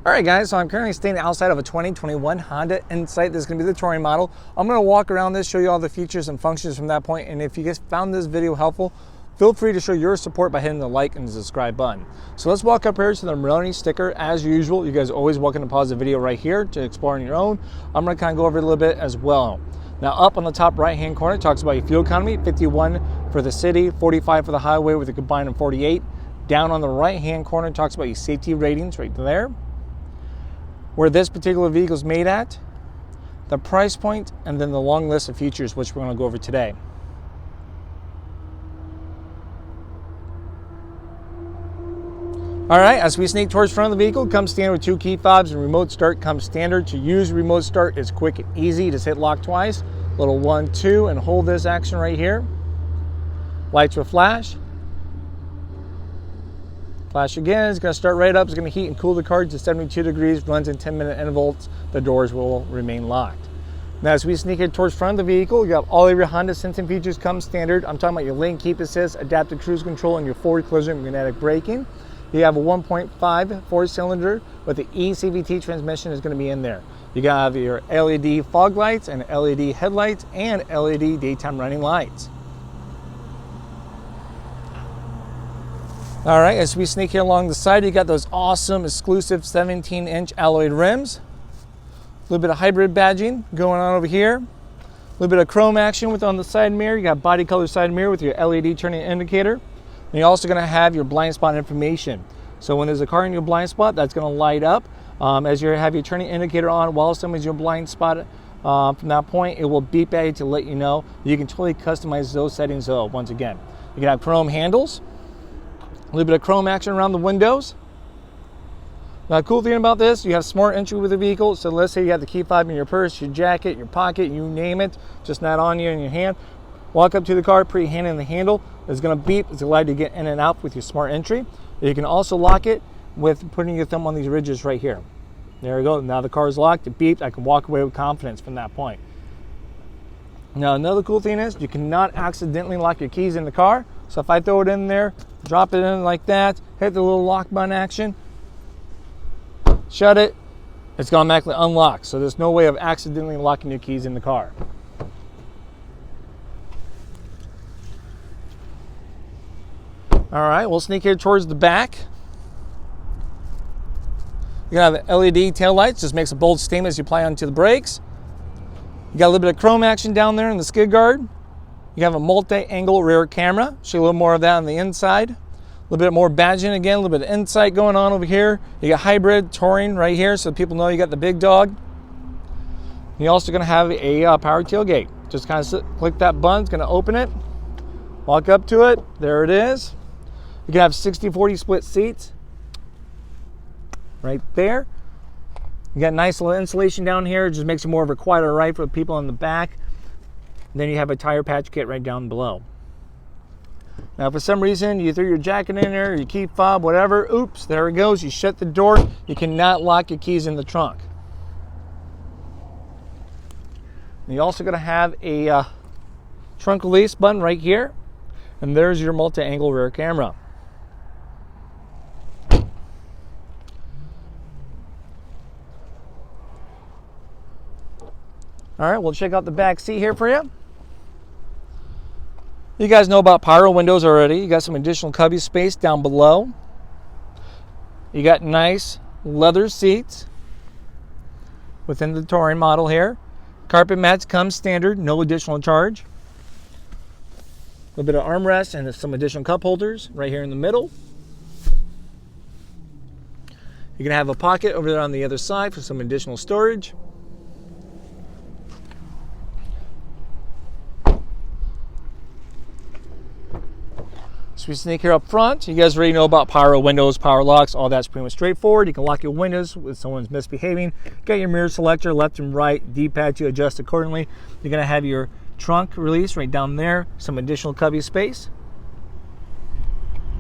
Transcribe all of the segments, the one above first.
All right, guys, so I'm currently staying outside of a 2021 Honda Insight. This is going to be the touring model. I'm going to walk around this, show you all the features and functions from that point, and if you guys found this video helpful, feel free to show your support by hitting the like and the subscribe button. So let's walk up here to the Maroni sticker. As usual, you guys are always welcome to pause the video right here to explore on your own. I'm going to kind of go over it a little bit as well. Now, up on the top right-hand corner, it talks about your fuel economy, 51 for the city, 45 for the highway with a combined of 48. Down on the right-hand corner, it talks about your safety ratings right there, where this particular vehicle is made at, the price point, and then the long list of features which we're going to go over today. All right, as we sneak towards the front of the vehicle, comes standard with 2 key fobs, and remote start comes standard. To use remote start is quick and easy. Just hit lock twice, little 1, 2, and hold this action right here. Lights will flash. Flash again, it's going to start right up. It's going to heat and cool the car to 72 degrees, runs in 10-minute intervals. The doors will remain locked. Now, as we sneak in towards the front of the vehicle, you have all of your Honda sensing features come standard. I'm talking about your lane keep assist, adaptive cruise control, and your forward collision magnetic braking. You have a 1.5 4-cylinder with the E-CVT transmission is going to be in there. You got your LED fog lights and LED headlights and LED daytime running lights. All right, as we sneak here along the side, you got those awesome exclusive 17-inch alloyed rims. A little bit of hybrid badging going on over here. A little bit of chrome action with on the side mirror. You got body color side mirror with your LED turning indicator. And you're also going to have your blind spot information. So when there's a car in your blind spot, that's going to light up. As you have your turning indicator on while someone's your blind spot, from that point, it will beep at you to let you know. You can totally customize those settings though, once again. You can have chrome handles. A little bit of chrome action around the windows. Now, the cool thing about this, you have smart entry with the vehicle. So let's say you have the key fob in your purse, your jacket, your pocket, you name it, just not on you in your hand. Walk up to the car, put your hand in the handle. It's going to beep. It's allowed you to get in and out with your smart entry. You can also lock it with putting your thumb on these ridges right here. There we go. Now the car is locked. It beeped. I can walk away with confidence from that point. Now, another cool thing is you cannot accidentally lock your keys in the car. So if I throw it in there, drop it in like that, hit the little lock button action, shut it, it's going to automatically unlock. So there's no way of accidentally locking your keys in the car. All right, we'll sneak here towards the back. You got the LED taillights, just makes a bold statement as you apply onto the brakes. You got a little bit of chrome action down there in the skid guard. You have a multi-angle rear camera. Show you a little more of that on the inside. A little bit more badging again, a little bit of insight going on over here. You got hybrid touring right here so people know you got the big dog. You're also going to have a power tailgate. Just kind of click that button, it's going to open it. Walk up to it, there it is. You can have 60-40 split seats right there. You got nice little insulation down here. It just makes it more of a quieter ride for people in the back. Then you have a tire patch kit right down below. Now, if for some reason you threw your jacket in there, your key fob, whatever, oops, there it goes. You shut the door. You cannot lock your keys in the trunk. And you're also going to have a trunk release button right here. And there's your multi-angle rear camera. All right, we'll check out the back seat here for you. You guys know about power windows already. You got some additional cubby space down below. You got nice leather seats within the touring model here. Carpet mats come standard, no additional charge. A little bit of armrest and some additional cup holders right here in the middle. You can have a pocket over there on the other side for some additional storage. So we sneak here up front. You guys already know about power windows, power locks, all that's pretty much straightforward. You can lock your windows if someone's misbehaving. Got your mirror selector, left and right, D-pad to adjust accordingly. You're gonna have your trunk release right down there, some additional cubby space.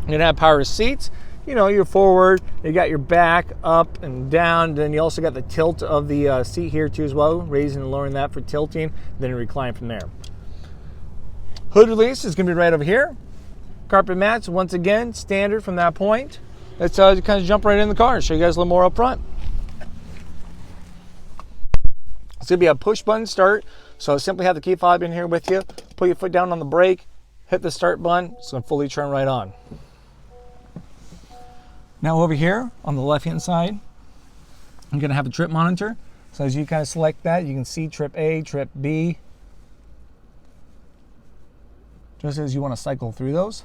You're gonna have power seats. You know, you're forward, you got your back up and down, then you also got the tilt of the seat here too as well, raising and lowering that for tilting, then you recline from there. Hood release is gonna be right over here. Carpet mats, once again, standard from that point. Let's kind of jump right in the car and show you guys a little more up front. It's gonna be a push button start. So simply have the key fob in here with you, put your foot down on the brake, hit the start button, it's gonna fully turn right on. Now over here on the left-hand side, I'm gonna have a trip monitor. So as you kind of select that, you can see trip A, trip B, just as you want to cycle through those.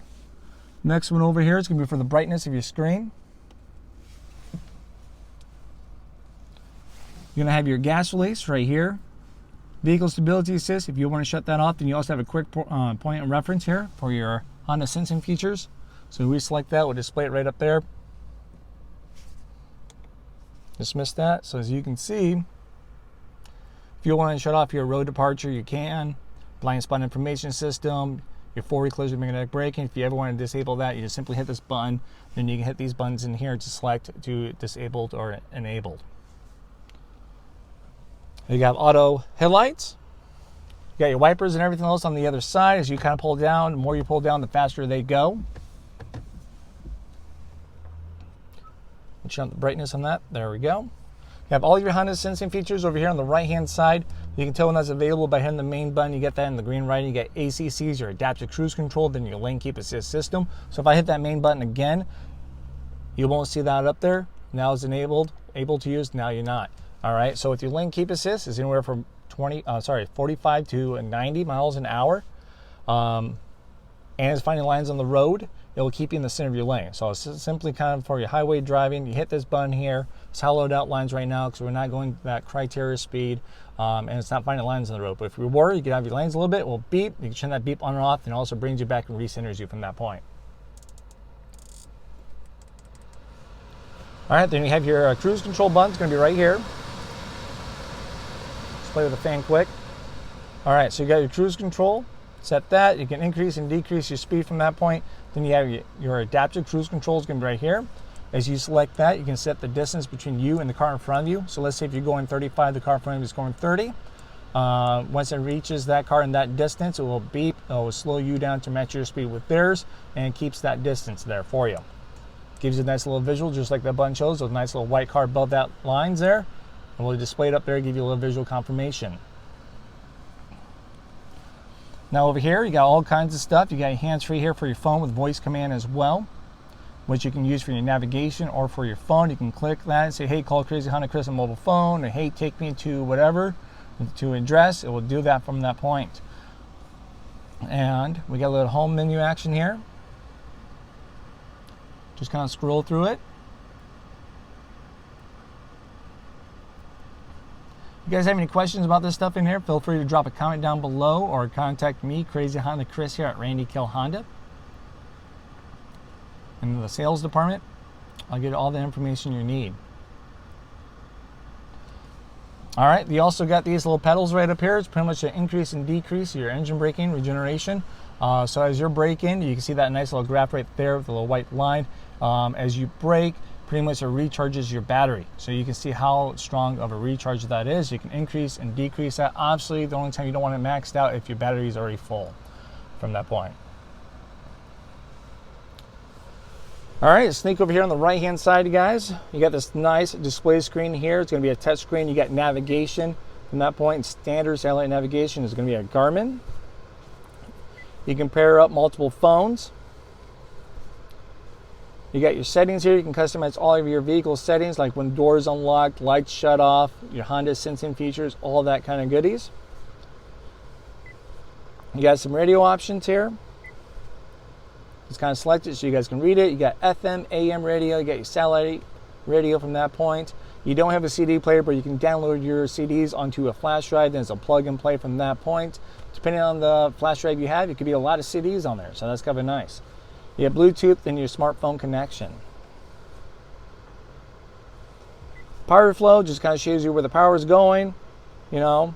Next one over here is going to be for the brightness of your screen. You're going to have your gas release right here. Vehicle stability assist, if you want to shut that off, then you also have a quick point of reference here for your Honda sensing features. So we select that, we'll display it right up there. Dismiss that. So as you can see, if you want to shut off your road departure, you can. Blind spot information system, your forward collision magnetic braking. If you ever want to disable that, you just simply hit this button. Then you can hit these buttons in here to select to disabled or enabled. You got auto headlights. You got your wipers and everything else on the other side. As you kind of pull down, the more you pull down, the faster they go. Turn up the brightness on that. There we go. You have all of your Honda sensing features over here on the right-hand side. You can tell when that's available by hitting the main button. You get that in the green right. You get ACCs, your adaptive cruise control, then your lane keep assist system. So if I hit that main button again, you won't see that up there. Now it's enabled, able to use. Now you're not. All right. So with your lane keep assist, it's anywhere from 45 to 90 miles an hour, and it's finding lines on the road. It will keep you in the center of your lane. So it's simply kind of for your highway driving. You hit this button here. It's hollowed out lines right now because we're not going that criteria speed, and it's not finding lines on the road. But if we were, you could have your lanes a little bit. It will beep. You can turn that beep on or off, and it also brings you back and recenters you from that point. All right, then you have your cruise control button. It's going to be right here. Let's play with the fan quick. All right, so you got your cruise control. Set that. You can increase and decrease your speed from that point. Then you have your adaptive cruise control is going to be right here. As you select that, you can set the distance between you and the car in front of you. So let's say if you're going 35, the car in front of you is going 30. Once it reaches that car in that distance, it will beep. It will slow you down to match your speed with theirs, and it keeps that distance there for you. Gives you a nice little visual, just like that button shows. Those nice little white car above that lines there. And we'll display it up there, give you a little visual confirmation. Now over here, you got all kinds of stuff. You got your hands-free here for your phone with voice command as well, which you can use for your navigation or for your phone. You can click that and say, hey, call Crazy Honda Chris on mobile phone, or hey, take me to whatever, to address. It will do that from that point. And we got a little home menu action here. Just kind of scroll through it. If you guys have any questions about this stuff in here, feel free to drop a comment down below or contact me, Crazy Honda Chris, here at Randy Kill Honda. In the sales department, I'll get all the information you need. All right, you also got these little pedals right up here. It's pretty much an increase and decrease of your engine braking regeneration. So as you're braking, you can see that nice little graph right there with the little white line. As you brake, pretty much it recharges your battery. So you can see how strong of a recharge that is. You can increase and decrease that. Obviously, the only time you don't want it maxed out if your battery is already full from that point. All right, sneak over here on the right-hand side, you guys. You got this nice display screen here. It's going to be a touch screen. You got navigation from that point. Standard satellite navigation is going to be a Garmin. You can pair up multiple phones. You got your settings here. You can customize all of your vehicle settings, like when doors unlocked, lights shut off, your Honda sensing features, all that kind of goodies. You got some radio options here. It's kind of selected so you guys can read it. You got FM, AM radio. You got your satellite radio from that point. You don't have a CD player, but you can download your CDs onto a flash drive. Then it's a plug and play from that point. Depending on the flash drive you have, it could be a lot of CDs on there, so that's kind of nice. You have Bluetooth and your smartphone connection. Power flow just kind of shows you where the power is going. You know,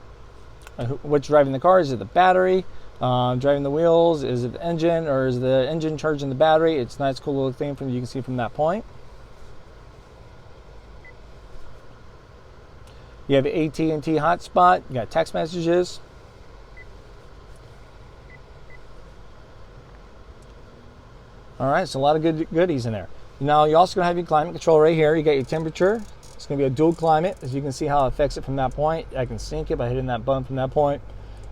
what's driving the car. Is it the battery? Driving the wheels? Is it the engine, or is the engine charging the battery? It's a nice, cool little thing you can see from that point. You have AT&T Hotspot. You got text messages. All right, so a lot of good goodies in there. Now you're also gonna have your climate control right here. You got your temperature It's going to be a dual climate. As you can see how it affects it from that point. I can sync it by hitting that button from that point.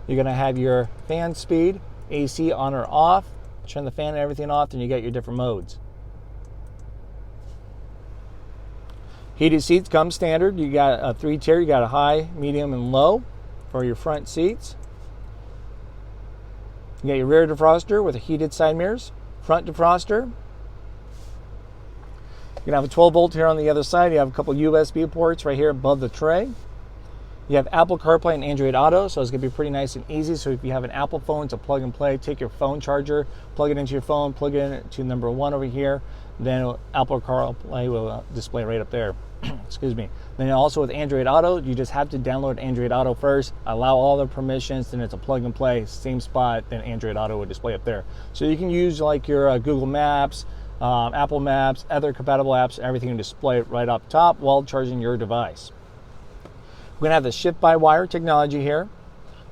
You're going to have your fan speed, AC on or off. Turn the fan and everything off, then you get your different modes. Heated seats come standard. You got a 3-tier. You got a high, medium, and low for your front seats. You got your rear defroster with a heated side mirrors, front defroster. You're going to have a 12-volt here on the other side. You have a couple USB ports right here above the tray. You have Apple CarPlay and Android Auto, so it's going to be pretty nice and easy. So if you have an Apple phone, it's a plug and play. Take your phone charger, plug it into your phone, plug it into number 1 over here. Then Apple CarPlay will display right up there. Excuse me. Then also with Android Auto, you just have to download Android Auto first, allow all the permissions, then it's a plug and play, same spot, then Android Auto will display up there. So you can use like your Google Maps, Apple Maps, other compatible apps, everything to display right up top while charging your device. We're going to have the shift by wire technology here.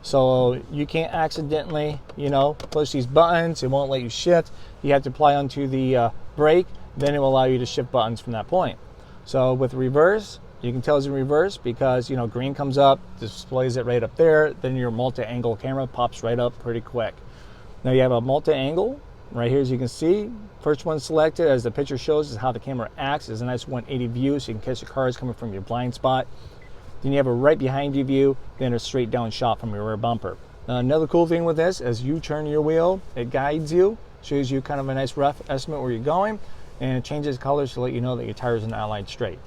So you can't accidentally, push these buttons. It won't let you shift. You have to apply onto the brake, then it will allow you to shift buttons from that point. So with reverse, you can tell it's in reverse because, green comes up, displays it right up there. Then your multi-angle camera pops right up pretty quick. Now you have a multi-angle right here, as you can see. First one selected, as the picture shows, is how the camera acts. It's a nice 180 view, so you can catch the cars coming from your blind spot. Then you have a right behind you view, then a straight down shot from your rear bumper. Now another cool thing with this, as you turn your wheel, it guides you, shows you kind of a nice rough estimate where you're going, and it changes colors to let you know that your tires are not aligned straight.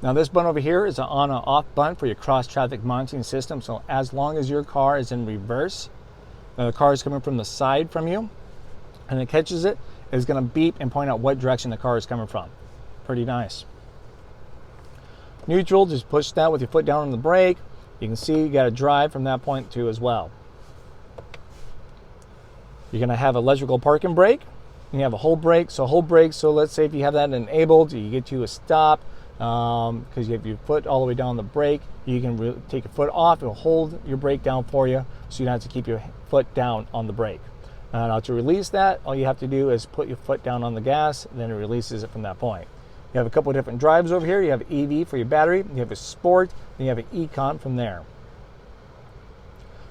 Now this button over here is an on and off button for your cross traffic monitoring system. So as long as your car is in reverse, the car is coming from the side from you, and it catches it, it's going to beep and point out what direction the car is coming from. Pretty nice. Neutral, just push that with your foot down on the brake. You can see you got to drive from that point too as well. You're going to have electrical parking brake. And you have a hold brake. So let's say if you have that enabled, you get to a stop because you have your foot all the way down the brake. You can take your foot off. It will hold your brake down for you, so you don't have to keep your foot down on the brake. Now to release that, all you have to do is put your foot down on the gas, then it releases it from that point. You have a couple of different drives over here. You have EV for your battery, you have a Sport, and you have an Econ from there.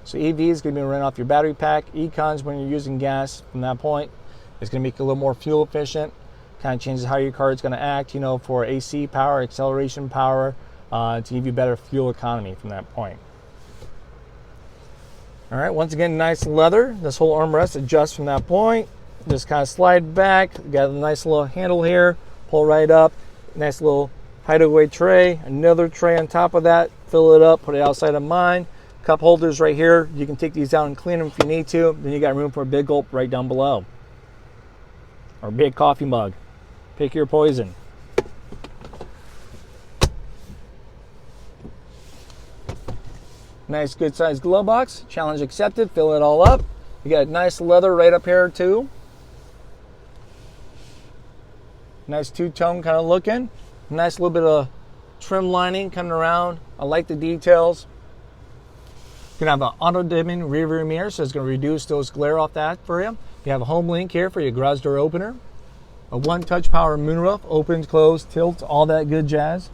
So EV is going to be run off your battery pack. Econs, when you're using gas from that point, it's going to make it a little more fuel efficient. Kind of changes how your car is going to act, for AC power, acceleration power, to give you better fuel economy from that point. All right, once again, nice leather. This whole armrest adjusts from that point. Just kind of slide back. You got a nice little handle here. Pull right up. Nice little hideaway tray. Another tray on top of that. Fill it up. Put it outside of mine. Cup holders right here. You can take these out and clean them if you need to. Then you got room for a big gulp right down below, or a big coffee mug. Pick your poison. Nice good sized glove box. Challenge accepted. Fill it all up. You got nice leather right up here too. Nice two-tone kind of looking. Nice little bit of trim lining coming around. I like the details. You're going to have an auto-dimming rear view mirror, so it's going to reduce those glare off that for you. You have a HomeLink here for your garage door opener. A one-touch power moonroof, opens, closes, tilts, all that good jazz.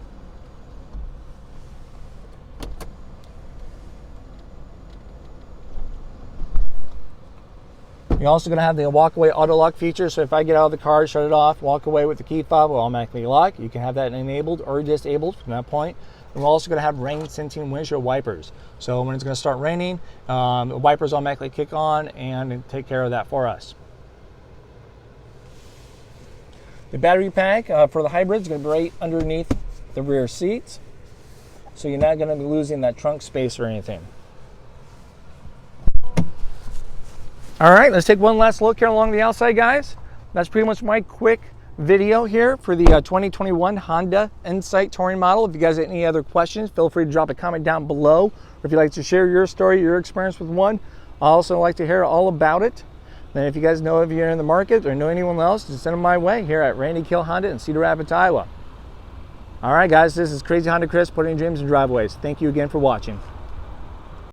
You're also going to have the walk-away auto lock feature, so if I get out of the car, shut it off, walk away with the key fob, will automatically lock. You can have that enabled or disabled from that point. And we're also going to have rain-sensing windshield wipers. So when it's going to start raining, the wipers automatically kick on and take care of that for us. The battery pack for the hybrid is going to be right underneath the rear seats, so you're not going to be losing that trunk space or anything. All right, let's take one last look here along the outside, guys. That's pretty much my quick video here for the 2021 Honda Insight touring model. If you guys have any other questions, feel free to drop a comment down below. Or if you'd like to share your story, your experience with one, I also like to hear all about it. And if you guys know if you're in the market or know anyone else, just send them my way here at Randy Kill Honda in Cedar Rapids, Iowa. All right, guys, this is Crazy Honda Chris, putting dreams in driveways. Thank you again for watching.